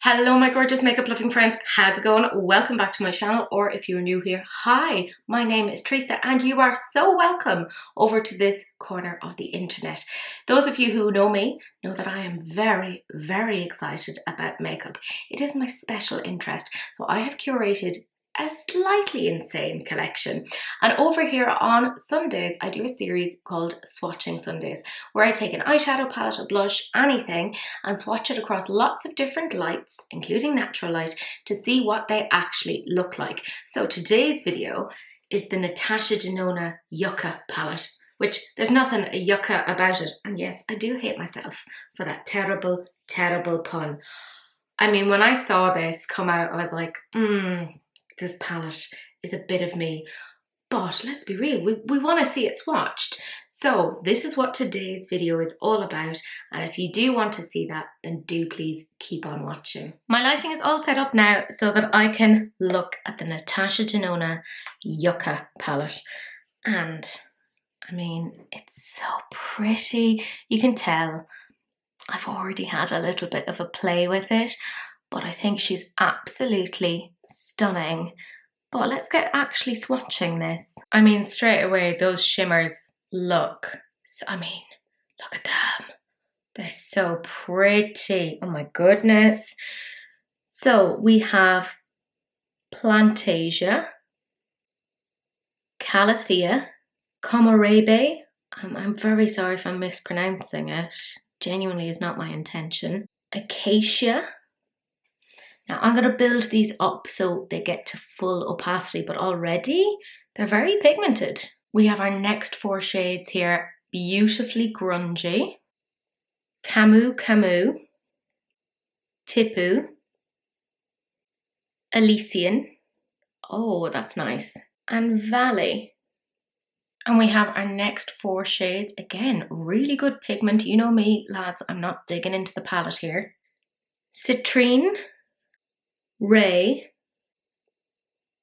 Hello my gorgeous makeup loving friends, how's it going? Welcome back to my channel, or if you're new here, hi, my name is Teresa and you are so welcome over to this corner of the internet. Those of you who know me know that I am very, very excited about makeup. It is my special interest, so I have curated a slightly insane collection. And over here on Sundays, I do a series called Swatching Sundays, where I take an eyeshadow palette, a blush, anything, and swatch it across lots of different lights, including natural light, to see what they actually look like. So today's video is the Natasha Denona Yucca palette, which there's nothing yucca about it. And yes, I do hate myself for that terrible, terrible pun. I mean, when I saw this come out, I was like, this palette is a bit of me. But let's be real, we want to see it swatched. So this is what today's video is all about. And if you do want to see that, then do please keep on watching. My lighting is all set up now so that I can look at the Natasha Denona Yucca palette. And I mean, it's so pretty. You can tell I've already had a little bit of a play with it, but I think she's absolutely stunning. But let's get actually swatching this. I mean, straight away, those shimmers look, I mean, look at them. They're so pretty. Oh my goodness. So we have Plantasia, Calathea, Comarabe. I'm very sorry if I'm mispronouncing it. Genuinely is not my intention. Acacia. Now I'm going to build these up so they get to full opacity, but already they're very pigmented. We have our next four shades here. Beautifully Grungy, Camu Camu, Tipu, Elysian, oh that's nice, and Valley. And we have our next four shades. Again, really good pigment. You know me, lads, I'm not digging into the palette here. Citrine, Ray,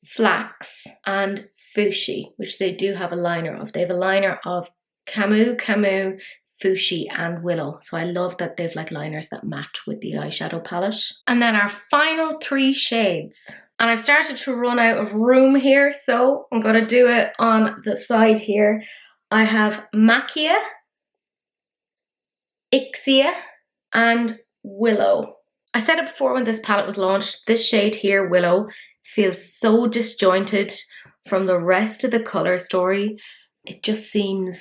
Flax, and Fuchsia, which they do have a liner of. They have a liner of Camu, Camu, Fuchsia, and Willow. So I love that they've like liners that match with the eyeshadow palette. And then our final three shades. And I've started to run out of room here, so I'm going to do it on the side here. I have Macchia, Ixia, and Willow. I said it before when this palette was launched, this shade here, Willow, feels so disjointed from the rest of the colour story. It just seems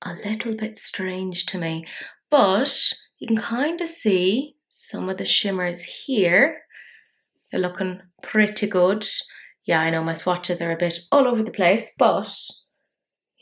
a little bit strange to me. But you can kind of see some of the shimmers here. They're looking pretty good. Yeah, I know my swatches are a bit all over the place, but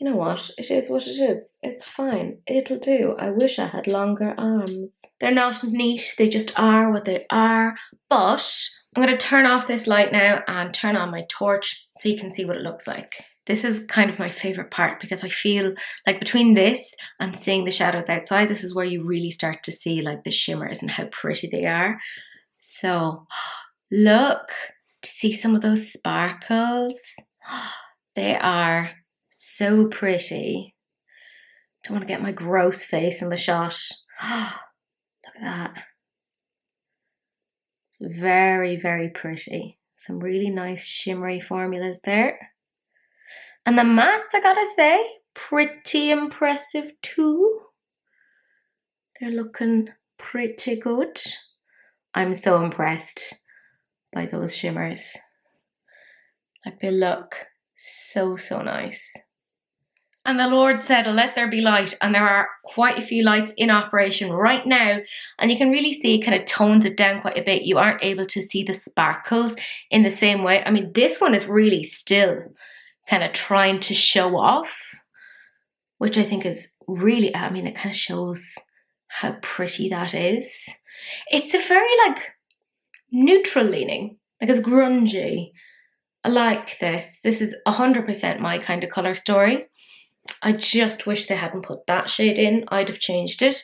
you know what? It is what it is. It's fine. It'll do. I wish I had longer arms. They're not neat. They just are what they are. But I'm going to turn off this light now and turn on my torch so you can see what it looks like. This is kind of my favourite part because I feel like between this and seeing the shadows outside, this is where you really start to see like the shimmers and how pretty they are. So look, to see some of those sparkles. They are so pretty. Don't want to get my gross face in the shot. Look at that. It's very, very pretty. Some really nice shimmery formulas there. And the mattes, I gotta say, pretty impressive too. They're looking pretty good. I'm so impressed by those shimmers. Like they look so, so nice. And the Lord said, let there be light. And there are quite a few lights in operation right now. And you can really see it kind of tones it down quite a bit. You aren't able to see the sparkles in the same way. I mean, this one is really still kind of trying to show off, which I think is really, I mean, it kind of shows how pretty that is. It's a very like neutral leaning, like it's grungy. I like this. This is 100% my kind of colour story. I just wish they hadn't put that shade in. I'd have changed it,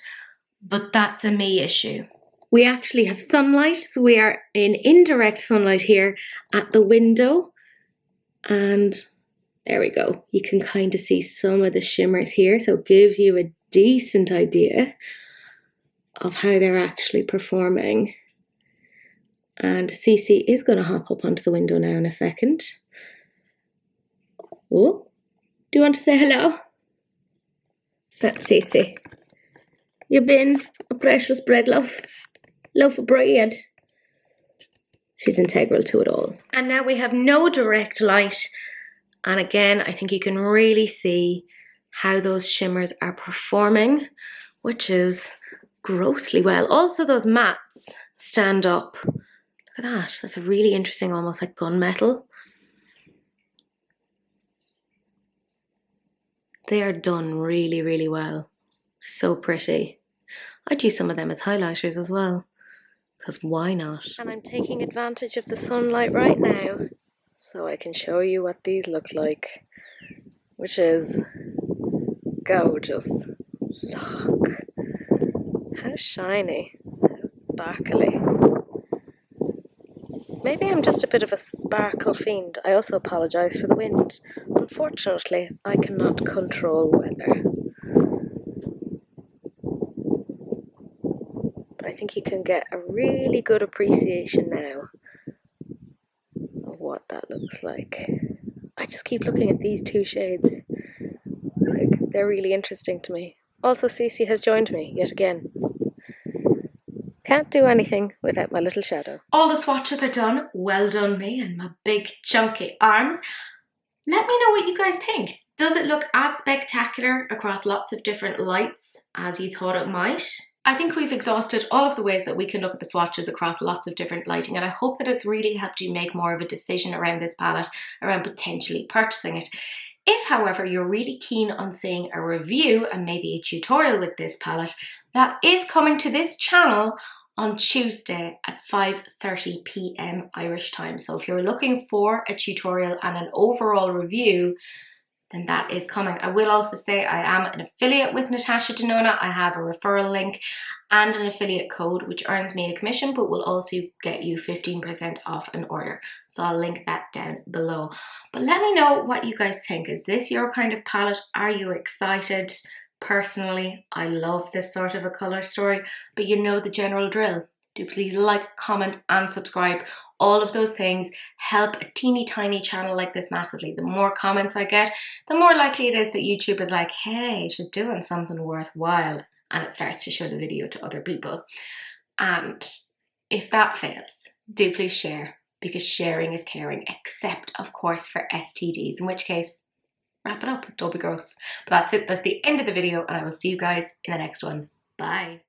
but that's a me issue. We actually have sunlight, so we are in indirect sunlight here at the window. And there we go. You can kind of see some of the shimmers here, so it gives you a decent idea of how they're actually performing And Cece is going to hop up onto the window now in a second. Oh, do you want to say hello? That's Cece. You been a precious bread loaf? Loaf of bread. She's integral to it all. And now we have no direct light. And again, I think you can really see how those shimmers are performing, which is grossly well. Also, those mattes stand up. Look at that. That's a really interesting, almost like gunmetal. They are done really, really well. So pretty. I'd use some of them as highlighters as well, because why not? And I'm taking advantage of the sunlight right now so I can show you what these look like, which is gorgeous. Look, how shiny, how sparkly. Maybe I'm just a bit of a sparkle fiend. I also apologise for the wind. Unfortunately, I cannot control weather. But I think you can get a really good appreciation now of what that looks like. I just keep looking at these two shades. Like, they're really interesting to me. Also, Cece has joined me yet again. Can't do anything without my little shadow. All the swatches are done. Well done me and my big chunky arms. Let me know what you guys think. Does it look as spectacular across lots of different lights as you thought it might? I think we've exhausted all of the ways that we can look at the swatches across lots of different lighting, and I hope that it's really helped you make more of a decision around this palette, around potentially purchasing it. If, however, you're really keen on seeing a review and maybe a tutorial with this palette, that is coming to this channel on Tuesday at 5:30 p.m. Irish time. So if you're looking for a tutorial and an overall review, then that is coming. I will also say I am an affiliate with Natasha Denona. I have a referral link and an affiliate code which earns me a commission but will also get you 15% off an order. So I'll link that down below. But let me know what you guys think. Is this your kind of palette? Are you excited? Personally, I love this sort of a colour story, but you know the general drill. Do please like, comment and subscribe. All of those things help a teeny tiny channel like this massively. The more comments I get, the more likely it is that YouTube is like, hey, she's doing something worthwhile, and it starts to show the video to other people. And if that fails, do please share, because sharing is caring, except of course for STDs, in which case, wrap it up, don't be gross. But that's it, that's the end of the video, and I will see you guys in the next one. Bye.